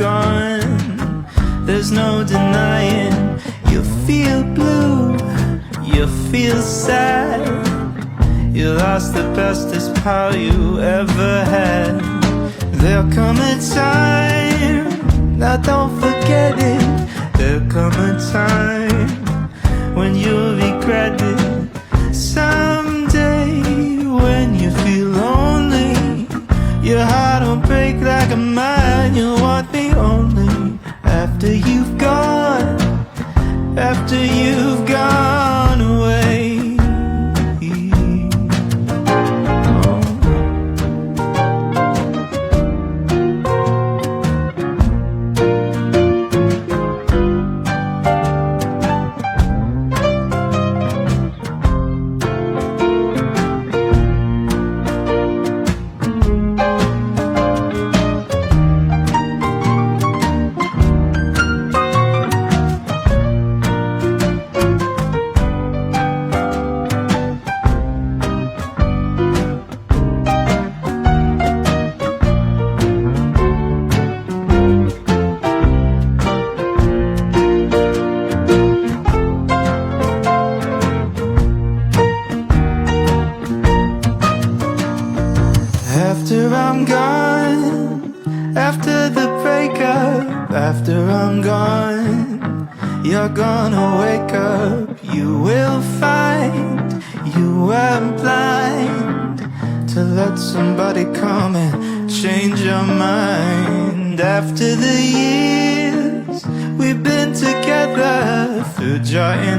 gone, there's no denying. You feel blue, you feel sad, you lost the bestest pal you ever had. There'll come a time, now don't forget it. There'll come a time when you'll regret it. Someday when you feel lonely, your heart will break like a mine. You'll want me only after you've gone, after you've gone away. After I'm gone, after the breakup, after I'm gone, you're gonna wake up. You will find you were blind to let somebody come and change your mind. After the years we've been together through joy and